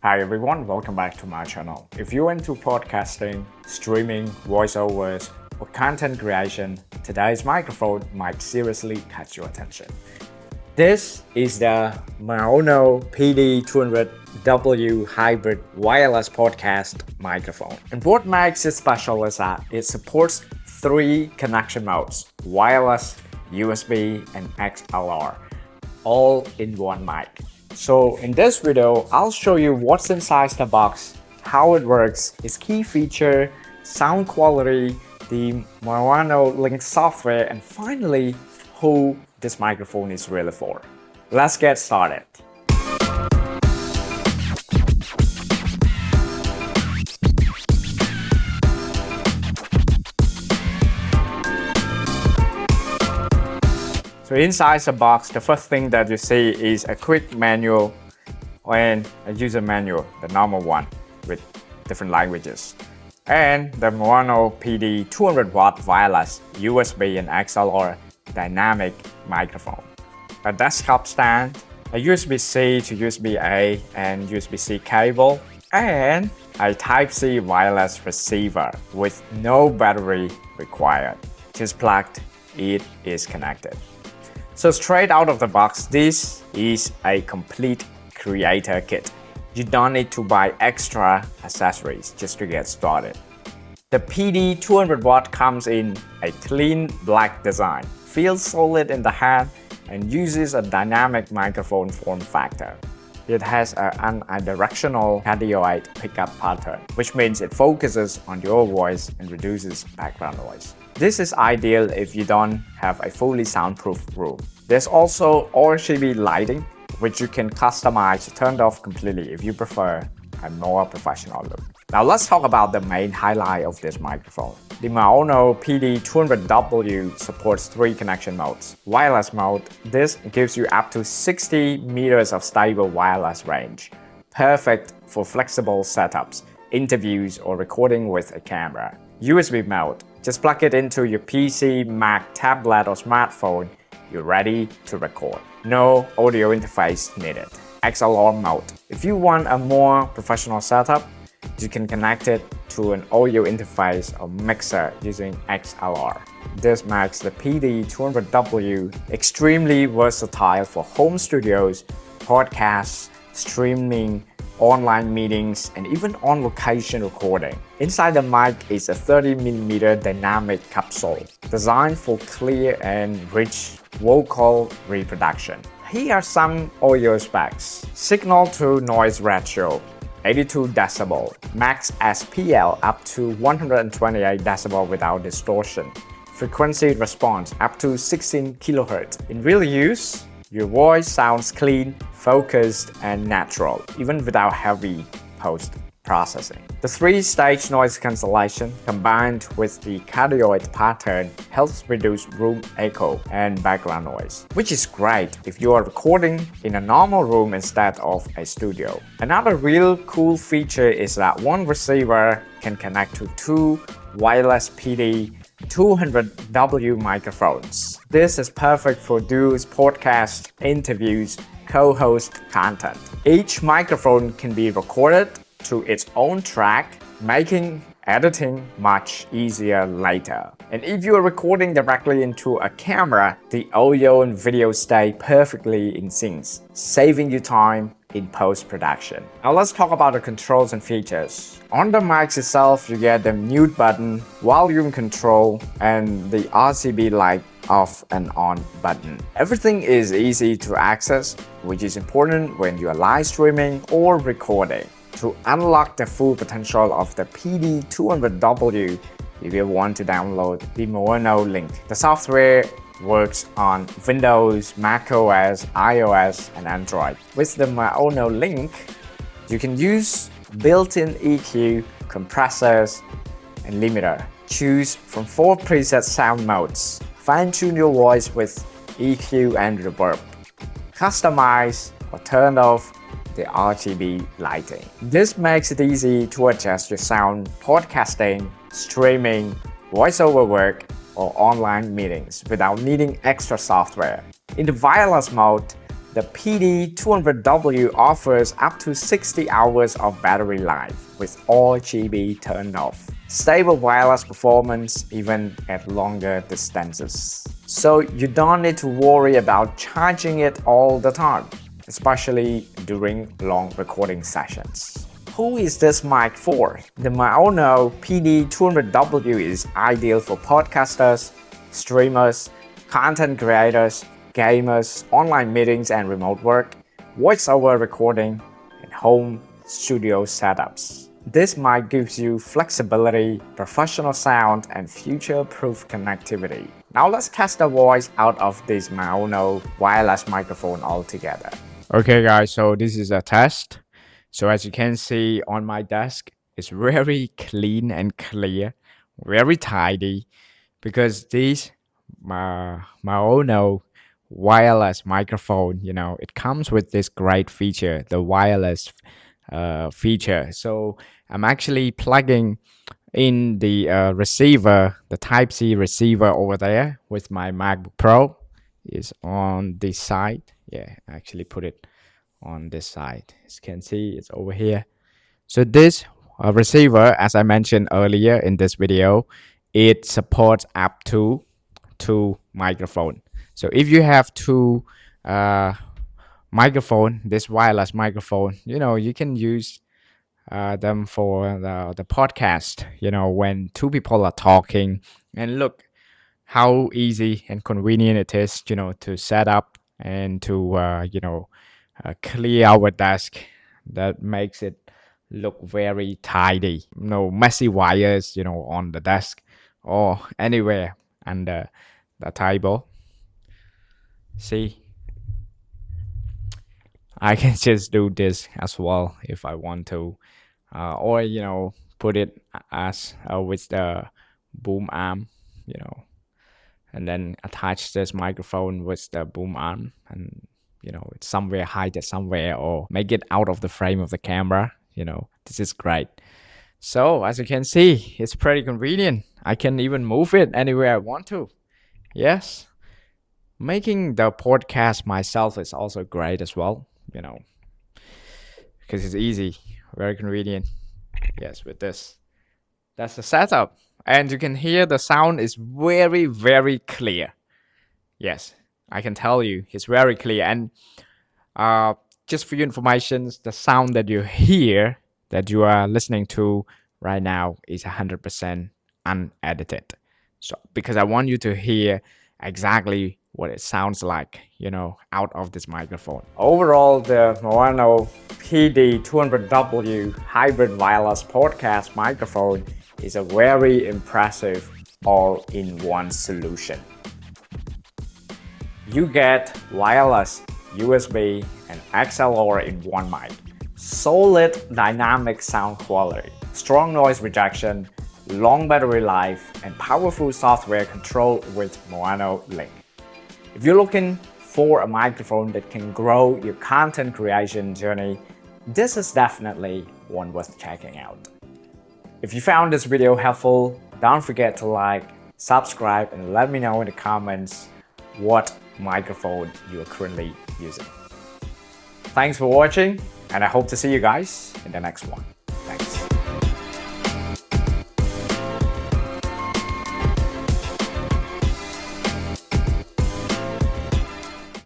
Hi everyone, welcome back to my channel. If you're into podcasting, streaming, voiceovers, or content creation, today's microphone might seriously catch your attention. This is the MAONO PD200W hybrid wireless podcast microphone. And what makes it special is that it supports 3 connection modes: wireless, USB, and XLR, all in one mic. So in this video, I'll show you what's inside the box, how it works, its key feature, sound quality, the Maono Link software, and finally, who this microphone is really for. Let's get started. So inside the box, the first thing that you see is a quick manual and a user manual, the normal one with different languages. And the Maono PD200W wireless USB and XLR dynamic microphone. A desktop stand, a USB-C to USB-A and USB-C cable, and a Type-C wireless receiver with no battery required. Just plugged, it is connected. So straight out of the box, this is a complete creator kit. You don't need to buy extra accessories just to get started. The PD200W comes in a clean black design, feels solid in the hand, and uses a dynamic microphone form factor. It has an unidirectional cardioid pickup pattern, which means it focuses on your voice and reduces background noise. This is ideal if you don't have a fully soundproof room. There's also RGB lighting, which you can customize turned off completely if you prefer a more professional look. Now let's talk about the main highlight of this microphone. The Maono PD200W supports 3 connection modes. Wireless mode, this gives you up to 60 meters of stable wireless range. Perfect for flexible setups, interviews, or recording with a camera. USB mode, just plug it into your PC, Mac, tablet, or smartphone. You're ready to record. No audio interface needed. XLR mode, if you want a more professional setup, you can connect it to an audio interface or mixer using XLR. This makes the PD200W extremely versatile for home studios, podcasts, streaming, online meetings, and even on-location recording. Inside the mic is a 30mm dynamic capsule designed for clear and rich vocal reproduction. Here are some audio specs. Signal to noise ratio 82 dB, max SPL up to 128 dB without distortion. Frequency response up to 16 kHz. In real use, your voice sounds clean, focused, and natural, even without heavy post-processing. The 3-stage noise cancellation combined with the cardioid pattern helps reduce room echo and background noise, which is great if you are recording in a normal room instead of a studio. Another real cool feature is that one receiver can connect to 2 wireless PD200W microphones. This is perfect for duos, podcasts, interviews, co-host content. Each microphone can be recorded to its own track, making editing much easier later. And if you are recording directly into a camera, the audio and video stay perfectly in sync, saving you time in post-production. Now let's talk about the controls and features. On the mic itself, you get the mute button, volume control, and the RGB light off and on button. Everything is easy to access, which is important when you are live streaming or recording. To unlock the full potential of the PD200W, you will want to download the Maono Link. The software works on Windows, macOS, iOS, and Android. With the Maono Link, you can use built-in EQ, compressors, and limiter. Choose from 4 preset sound modes. Fine-tune your voice with EQ and reverb. Customize or turn off the RGB lighting. This makes it easy to adjust your sound podcasting, streaming, voiceover work, or online meetings without needing extra software. In the wireless mode, The PD200W offers up to 60 hours of battery life with all GB turned off. Stable wireless performance even at longer distances. So you don't need to worry about charging it all the time, especially during long recording sessions. Who is this mic for? The MAONO PD200W is ideal for podcasters, streamers, content creators, gamers, online meetings and remote work, voiceover recording, and home studio setups. This mic gives you flexibility, professional sound, and future-proof connectivity. Now let's test the voice out of this MAONO wireless microphone altogether. Okay guys, so this is a test. So as you can see on my desk, it's very clean and clear, very tidy, because this MAONO wireless microphone, it comes with this great feature, the wireless feature. So I'm actually plugging in the receiver, the Type-C receiver over there with my MacBook Pro is on this side. Yeah, I actually put it on this side. As you can see, it's over here. So this receiver, as I mentioned earlier in this video, it supports up to 2 microphones. So if you have 2 microphone, this wireless microphone, you can use them for the podcast, when 2 people are talking. And look how easy and convenient it is, to set up and to, clear our desk. That makes it look very tidy. No messy wires, on the desk or anywhere under the table. See, I can just do this as well if I want to, or put it as with the boom arm, and then attach this microphone with the boom arm, and it's somewhere, hide it somewhere, or make it out of the frame of the camera. This is great. So as you can see, it's pretty convenient. I can even move it anywhere I want to. Yes. Making the podcast myself is also great as well, because it's easy, very convenient. Yes, with this. That's the setup. And you can hear the sound is very, very clear. Yes, I can tell you, it's very clear. And just for your information, the sound that you hear, that you are listening to right now, is 100% unedited. So because I want you to hear exactly what it sounds like, out of this microphone. Overall, the MAONO PD200W hybrid wireless podcast microphone is a very impressive all-in-one solution. You get wireless, USB, and XLR in one mic, solid dynamic sound quality, strong noise rejection, long battery life, and powerful software control with Maono Link. If you're looking for a microphone that can grow your content creation journey, this is definitely one worth checking out. If you found this video helpful, don't forget to like, subscribe, and let me know in the comments what microphone you are currently using. Thanks for watching, and I hope to see you guys in the next one.